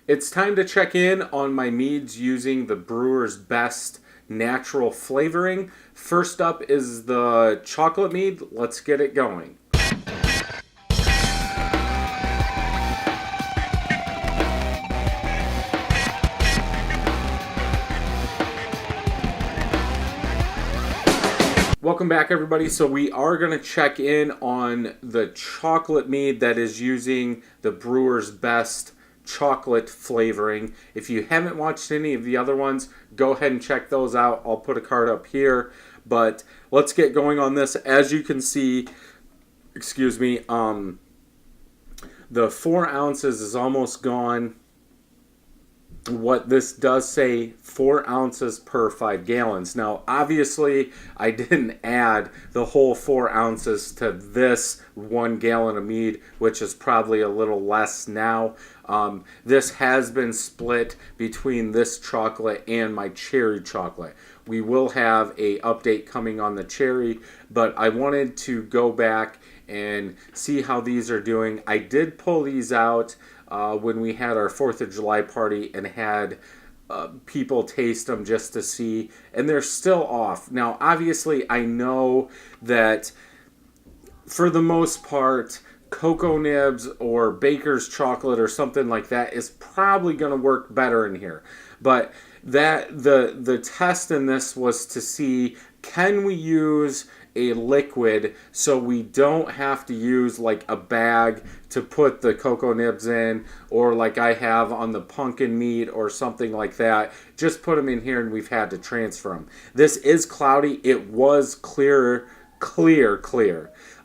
It's time to check in on my meads using the brewer's best natural flavoring. First up is the chocolate mead. Let's get it going. Welcome back, everybody. So we are going to check in on the chocolate mead that is using the brewer's best chocolate flavoring. If you haven't watched any of the other ones, go ahead and check those out. I'll put a card up here, but let's get going on this. As you can see, the 4 ounces is almost gone. What this does say, 4 ounces per 5 gallons. Now, obviously, I didn't add the whole 4 ounces to this 1 gallon of mead, which is probably a little less now. This has been split between this chocolate and my cherry chocolate. We will have a update coming on the cherry, but I wanted to go back and see how these are doing. I did pull these out when we had our 4th of July party and had people taste them just to see, and they're still off. Now, obviously, I know that for the most part, cocoa nibs or baker's chocolate or something like that is probably going to work better in here. But that the test in this was to see, can we use a liquid so we don't have to use like a bag to put the cocoa nibs in, or like I have on the pumpkin mead or something like that. Just put them in here and we've had to transfer them. This is cloudy. It was clear.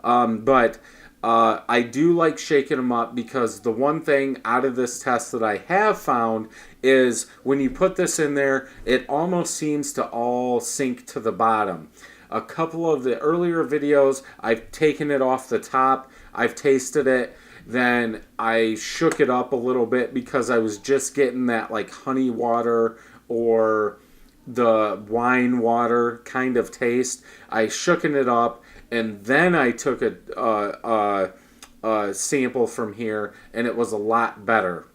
But I do like shaking them up, because the one thing out of this test that I have found is when you put this in there, it almost seems to all sink to the bottom. A couple of the earlier videos, I've taken it off the top, I've tasted it, then I shook it up a little bit because I was just getting that like honey water or the wine water kind of taste. I shooken it up, and then I took a sample from here, and it was a lot better.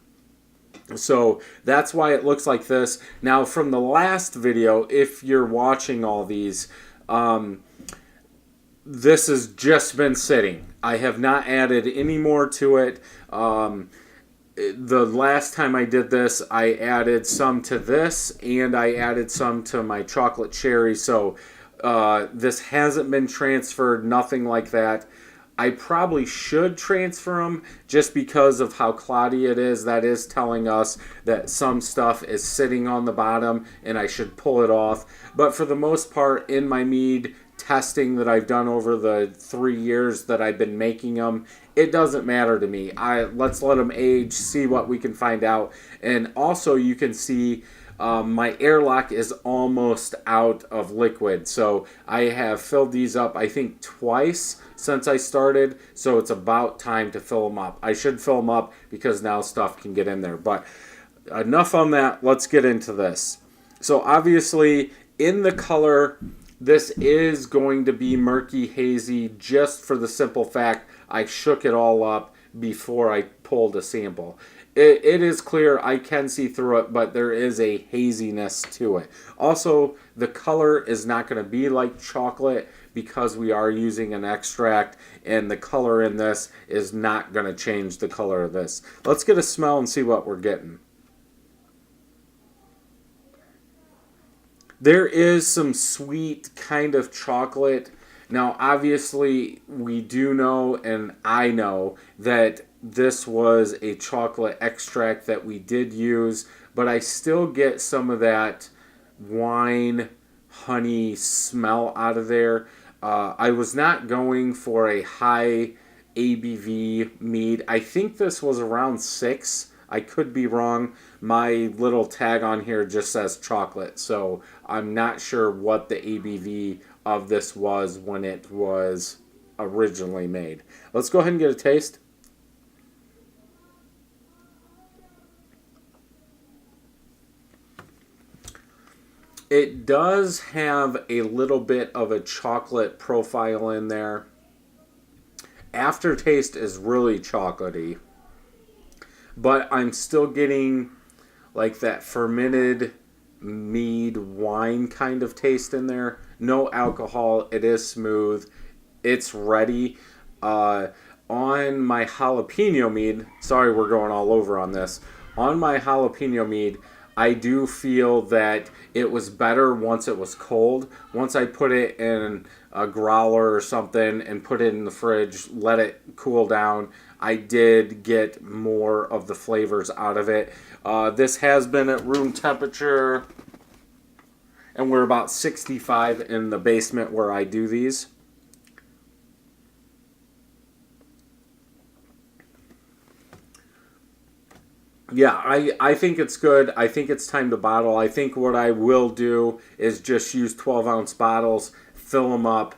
So that's why it looks like this. Now, from the last video, if you're watching all these, this has just been sitting. I have not added any more to it. The last time I did this, I added some to this, and I added some to my chocolate cherry. So this hasn't been transferred, nothing like that. I probably should transfer them just because of how cloudy it is. That is telling us that some stuff is sitting on the bottom and I should pull it off. But for the most part, in my mead testing that I've done over the 3 years that I've been making them, it doesn't matter to me. Let's let them age, see what we can find out. And also you can see my airlock is almost out of liquid. So I have filled these up, I think, twice since I started. So it's about time to fill them up. I should fill them up because now stuff can get in there. But enough on that. Let's get into this. So obviously, in the color, this is going to be murky, hazy, just for the simple fact I shook it all up before I pulled a sample. It is clear, I can see through it, but there is a haziness to it. Also, the color is not going to be like chocolate because we are using an extract, and the color in this is not going to change the color of this. Let's get a smell and see what we're getting. There is some sweet kind of chocolate. Now, obviously, we do know, and I know, that this was a chocolate extract that we did use, but I still get some of that wine, honey smell out of there. I was not going for a high ABV mead. I think this was around 6. I could be wrong. My little tag on here just says chocolate, so I'm not sure what the ABV of this was when it was originally made. Let's go ahead and get a taste. It does have a little bit of a chocolate profile in there. Aftertaste is really chocolatey, but I'm still getting like that fermented mead wine kind of taste in there. No alcohol. It is smooth. It's ready. On my jalapeno mead, sorry we're going all over on this. On my jalapeno mead, I do feel that it was better once it was cold. Once I put it in a growler or something and put it in the fridge, let it cool down, I did get more of the flavors out of it. This has been at room temperature, and we're about 65 in the basement where I do these. Yeah, I think it's good. I think it's time to bottle. I think what I will do is just use 12-ounce bottles, fill them up.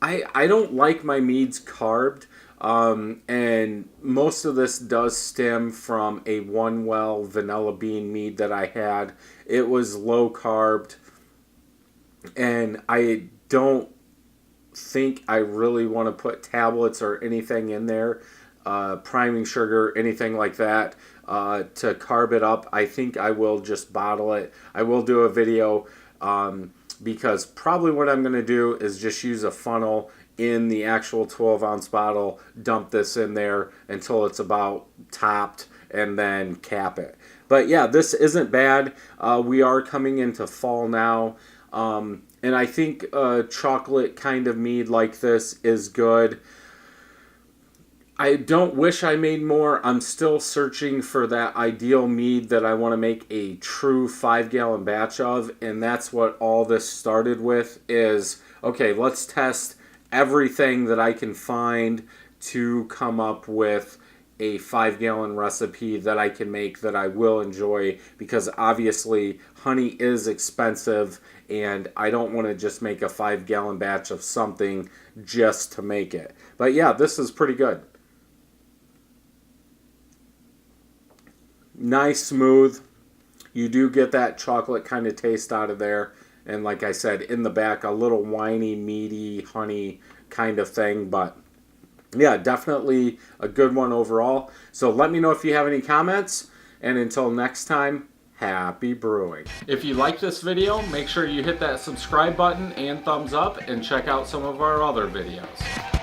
I don't like my meads carved, and most of this does stem from a one well vanilla bean mead that I had. It was low carbed, and I don't think I really want to put tablets or anything in there, priming sugar, anything like that, to carb it up. I think I will just bottle it. I will do a video, because probably what I'm going to do is just use a funnel in the actual 12-ounce bottle, dump this in there until it's about topped, and then cap it. But yeah, this isn't bad. We are coming into fall now. And I think a chocolate kind of mead like this is good. I don't wish I made more. I'm still searching for that ideal mead that I want to make a true 5-gallon batch of. And that's what all this started with is, okay, let's test everything that I can find to come up with a 5-gallon recipe that I can make that I will enjoy, because obviously honey is expensive and I don't want to just make a 5-gallon batch of something just to make it. But yeah, this is pretty good. Nice, smooth. You do get that chocolate kind of taste out of there. And like I said, in the back, a little winey, meaty, honey kind of thing. But yeah, definitely a good one overall. So let me know if you have any comments. And until next time, happy brewing. If you like this video, make sure you hit that subscribe button and thumbs up and check out some of our other videos.